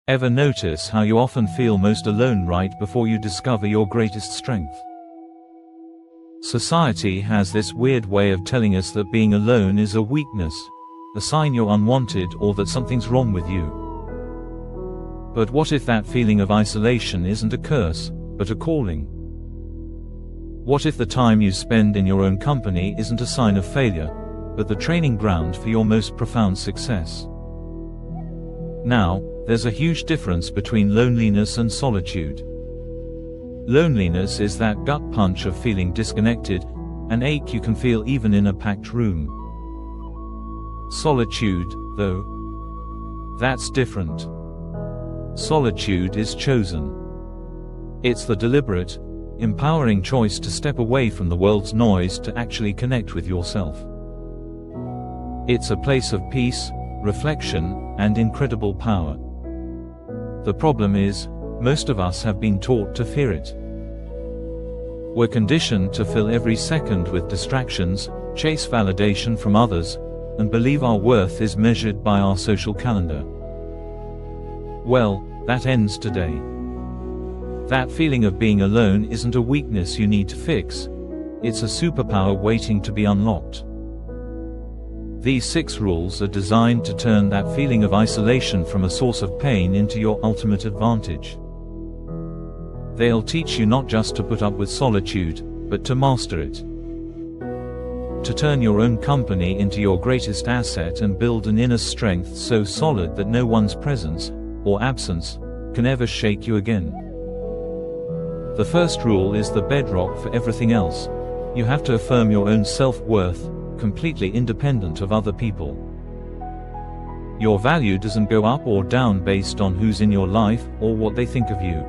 Ever notice how you often feel most alone right before you discover your greatest strength? Society has this weird way of telling us that being alone is a weakness, a sign you're unwanted or that something's wrong with you. But what if that feeling of isolation isn't a curse, but a calling? What if the time you spend in your own company isn't a sign of failure, but the training ground for your most profound success? Now, there's a huge difference between loneliness and solitude. Loneliness is that gut punch of feeling disconnected, an ache you can feel even in a packed room. Solitude, though, that's different. Solitude is chosen. It's the deliberate, empowering choice to step away from the world's noise to actually connect with yourself. It's a place of peace, reflection, and incredible power. The problem is, most of us have been taught to fear it. We're conditioned to fill every second with distractions, chase validation from others, and believe our worth is measured by our social calendar. Well, that ends today. That feeling of being alone isn't a weakness you need to fix. It's a superpower waiting to be unlocked. These 6 rules are designed to turn that feeling of isolation from a source of pain into your ultimate advantage. They'll teach you not just to put up with solitude, but to master it. To turn your own company into your greatest asset and build an inner strength so solid that no one's presence, or absence, can ever shake you again. The first rule is the bedrock for everything else. You have to affirm your own self-worth, completely independent of other people. Your value doesn't go up or down based on who's in your life or what they think of you.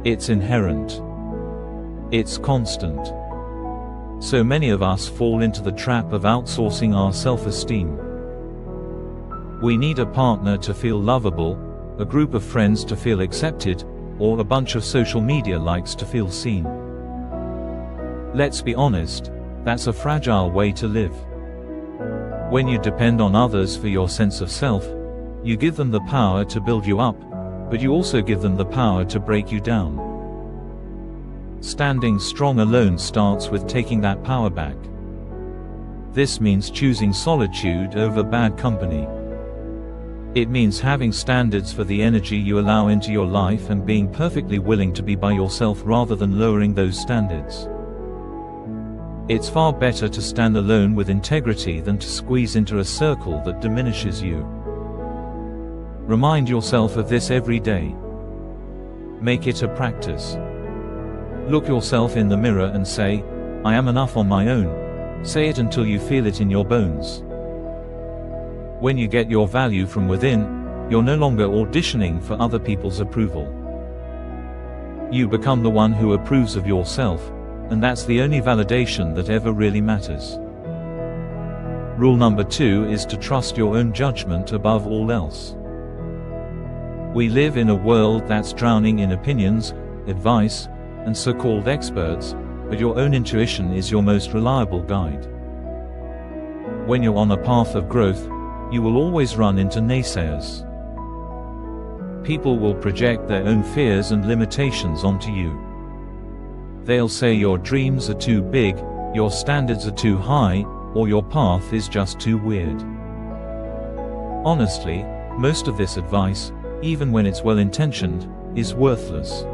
It's inherent. It's constant. So many of us fall into the trap of outsourcing our self-esteem. We need a partner to feel lovable, a group of friends to feel accepted, or a bunch of social media likes to feel seen. Let's be honest, that's a fragile way to live. When you depend on others for your sense of self, you give them the power to build you up, but you also give them the power to break you down. Standing strong alone starts with taking that power back. This means choosing solitude over bad company. It means having standards for the energy you allow into your life and being perfectly willing to be by yourself rather than lowering those standards. It's far better to stand alone with integrity than to squeeze into a circle that diminishes you. Remind yourself of this every day. Make it a practice. Look yourself in the mirror and say, "I am enough on my own." Say it until you feel it in your bones. When you get your value from within, you're no longer auditioning for other people's approval. You become the one who approves of yourself, and that's the only validation that ever really matters. Rule number 2 is to trust your own judgment above all else. We live in a world that's drowning in opinions, advice, and so-called experts, but your own intuition is your most reliable guide. When you're on a path of growth, you will always run into naysayers. People will project their own fears and limitations onto you. They'll say your dreams are too big, your standards are too high, or your path is just too weird. Honestly, most of this advice, even when it's well-intentioned, is worthless.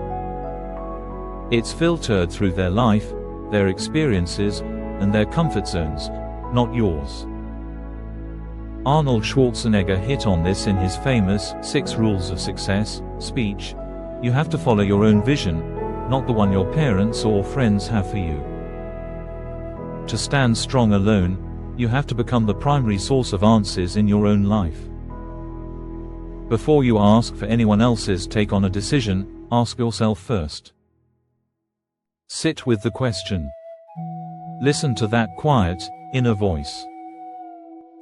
It's filtered through their life, their experiences, and their comfort zones, not yours. Arnold Schwarzenegger hit on this in his famous 6 Rules of Success speech. You have to follow your own vision, not the one your parents or friends have for you. To stand strong alone, you have to become the primary source of answers in your own life. Before you ask for anyone else's take on a decision, ask yourself first. Sit with the question. Listen to that quiet, inner voice.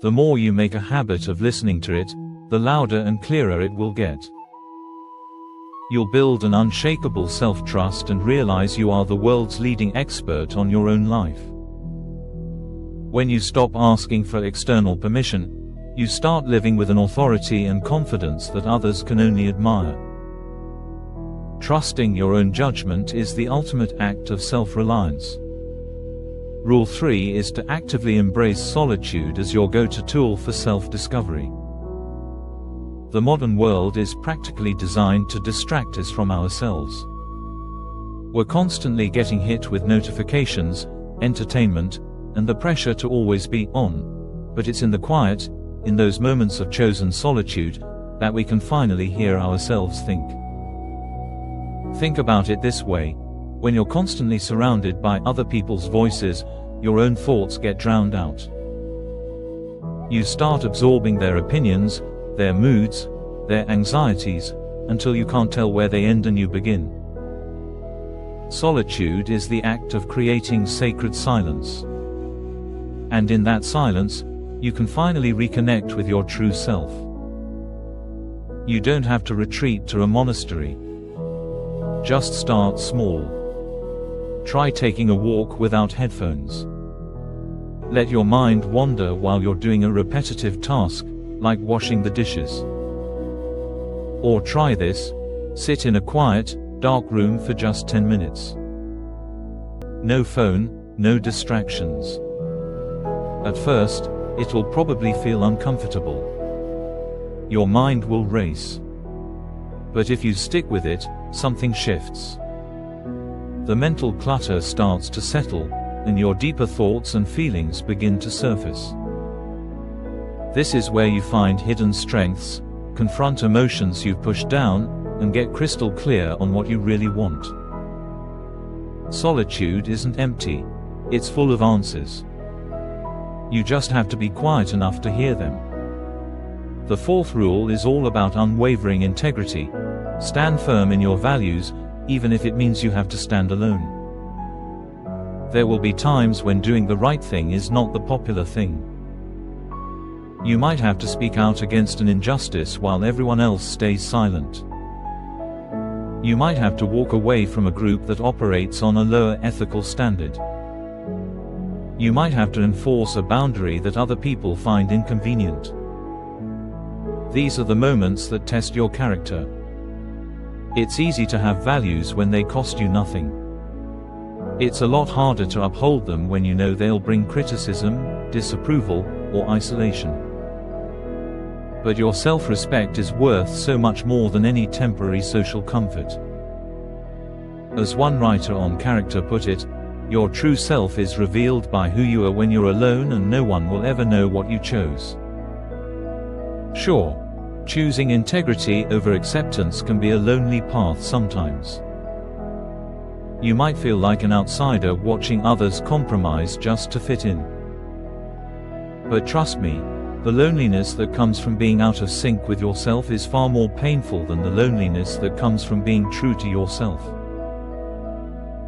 The more you make a habit of listening to it, the louder and clearer it will get. You'll build an unshakable self-trust and realize you are the world's leading expert on your own life. When you stop asking for external permission, You start living with an authority and confidence that others can only admire. Trusting your own judgment is the ultimate act of self-reliance. Rule 3 is to actively embrace solitude as your go-to tool for self-discovery. The modern world is practically designed to distract us from ourselves. We're constantly getting hit with notifications, entertainment, and the pressure to always be on. But it's in the quiet, in those moments of chosen solitude, that we can finally hear ourselves think. Think about it this way: when you're constantly surrounded by other people's voices, your own thoughts get drowned out. You start absorbing their opinions, their moods, their anxieties, until you can't tell where they end and you begin. Solitude is the act of creating sacred silence. And in that silence, you can finally reconnect with your true self. You don't have to retreat to a monastery. Just start small. Try taking a walk without headphones. Let your mind wander while you're doing a repetitive task, like washing the dishes. Or try this: sit in a quiet, dark room for just 10 minutes. No phone, no distractions. At first, it'll probably feel uncomfortable. Your mind will race. But if you stick with it, something shifts. The mental clutter starts to settle, and your deeper thoughts and feelings begin to surface. This is where you find hidden strengths, confront emotions you've pushed down, and get crystal clear on what you really want. Solitude isn't empty, it's full of answers. You just have to be quiet enough to hear them. The fourth rule is all about unwavering integrity. Stand firm in your values, even if it means you have to stand alone. There will be times when doing the right thing is not the popular thing. You might have to speak out against an injustice while everyone else stays silent. You might have to walk away from a group that operates on a lower ethical standard. You might have to enforce a boundary that other people find inconvenient. These are the moments that test your character. It's easy to have values when they cost you nothing. It's a lot harder to uphold them when you know they'll bring criticism, disapproval, or isolation. But your self-respect is worth so much more than any temporary social comfort. As one writer on character put it, your true self is revealed by who you are when you're alone, and no one will ever know what you chose. Sure, choosing integrity over acceptance can be a lonely path sometimes. You might feel like an outsider watching others compromise just to fit in. But trust me, the loneliness that comes from being out of sync with yourself is far more painful than the loneliness that comes from being true to yourself.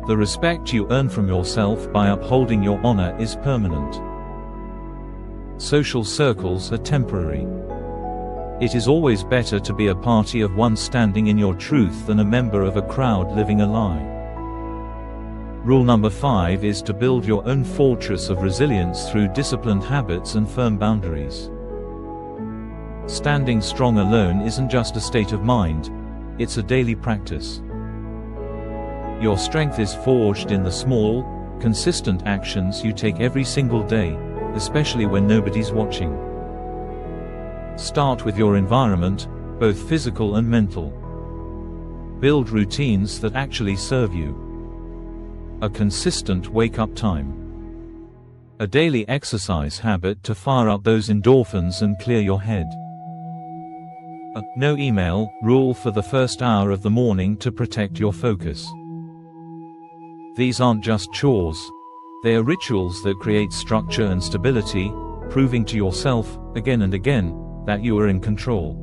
The respect you earn from yourself by upholding your honor is permanent. Social circles are temporary. It is always better to be a party of one standing in your truth than a member of a crowd living a lie. Rule number 5 is to build your own fortress of resilience through disciplined habits and firm boundaries. Standing strong alone isn't just a state of mind, it's a daily practice. Your strength is forged in the small, consistent actions you take every single day, especially when nobody's watching. Start with your environment, both physical and mental. Build routines that actually serve you. A consistent wake-up time. A daily exercise habit to fire up those endorphins and clear your head. A no email rule for the first hour of the morning to protect your focus. These aren't just chores. They are rituals that create structure and stability, proving to yourself, again and again, that you are in control.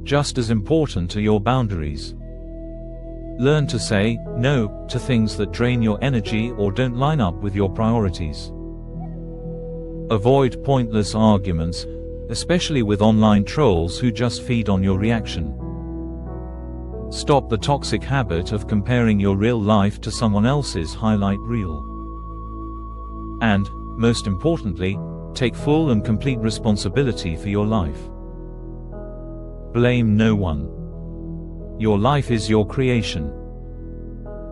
Just as important are your boundaries. Learn to say no to things that drain your energy or don't line up with your priorities. Avoid pointless arguments, especially with online trolls who just feed on your reaction. Stop the toxic habit of comparing your real life to someone else's highlight reel. And, most importantly, Take full and complete responsibility for your life. Blame no one. Your life is your creation.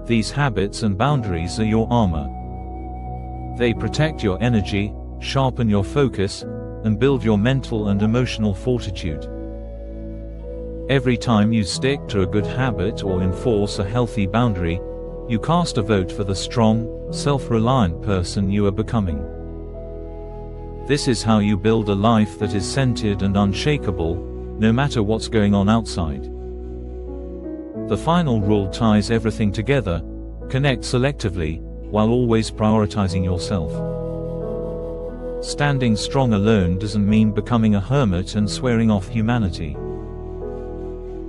These habits and boundaries are your armor. They protect your energy, sharpen your focus, and build your mental and emotional fortitude. Every time you stick to a good habit or enforce a healthy boundary, you cast a vote for the strong, self-reliant person you are becoming. This is how you build a life that is centered and unshakable, no matter what's going on outside. The final rule ties everything together: connect selectively, while always prioritizing yourself. Standing strong alone doesn't mean becoming a hermit and swearing off humanity.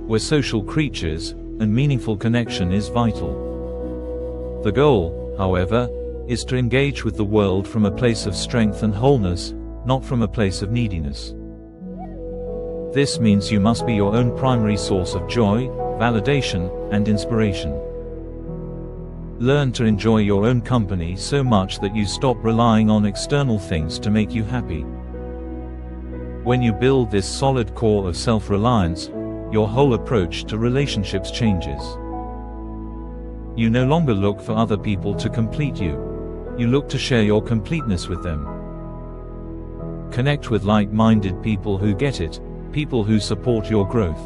We're social creatures, and meaningful connection is vital. The goal, however, is to engage with the world from a place of strength and wholeness, not from a place of neediness. This means you must be your own primary source of joy, validation, and inspiration. Learn to enjoy your own company so much that you stop relying on external things to make you happy. When you build this solid core of self-reliance, your whole approach to relationships changes. You no longer look for other people to complete you. You look to share your completeness with them. Connect with like-minded people who get it, people who support your growth.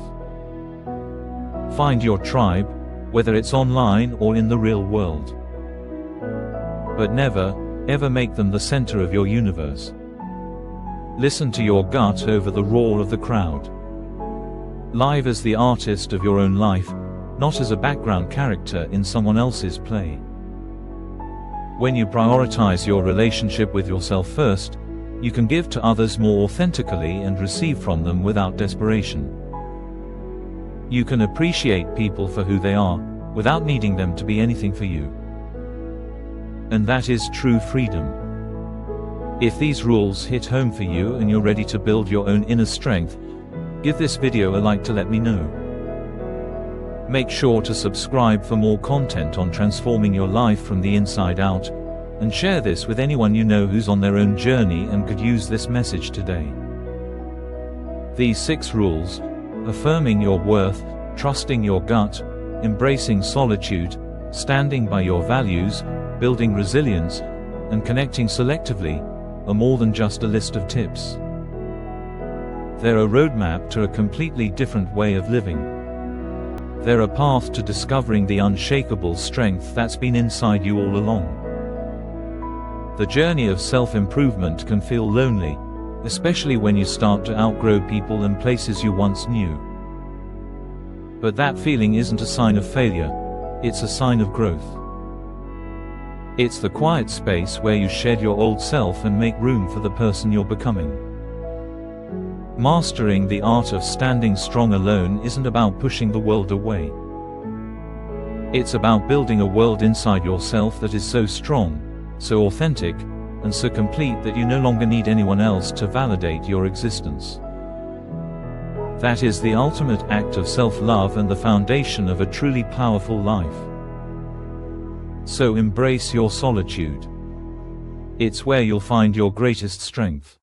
Find your tribe, whether it's online or in the real world. But never, ever make them the center of your universe. Listen to your gut over the roar of the crowd. Live as the artist of your own life, not as a background character in someone else's play. When you prioritize your relationship with yourself first, you can give to others more authentically and receive from them without desperation. You can appreciate people for who they are, without needing them to be anything for you. And that is true freedom. If these rules hit home for you and you're ready to build your own inner strength, give this video a like to let me know. Make sure to subscribe for more content on transforming your life from the inside out, and share this with anyone you know who's on their own journey and could use this message today. These 6 rules: affirming your worth, trusting your gut, embracing solitude, standing by your values, building resilience, and connecting selectively, are more than just a list of tips. They're a roadmap to a completely different way of living. They're a path to discovering the unshakable strength that's been inside you all along. The journey of self-improvement can feel lonely, especially when you start to outgrow people and places you once knew. But that feeling isn't a sign of failure, it's a sign of growth. It's the quiet space where you shed your old self and make room for the person you're becoming. Mastering the art of standing strong alone isn't about pushing the world away. It's about building a world inside yourself that is so strong, so authentic, and so complete that you no longer need anyone else to validate your existence. That is the ultimate act of self-love and the foundation of a truly powerful life. So embrace your solitude. It's where you'll find your greatest strength.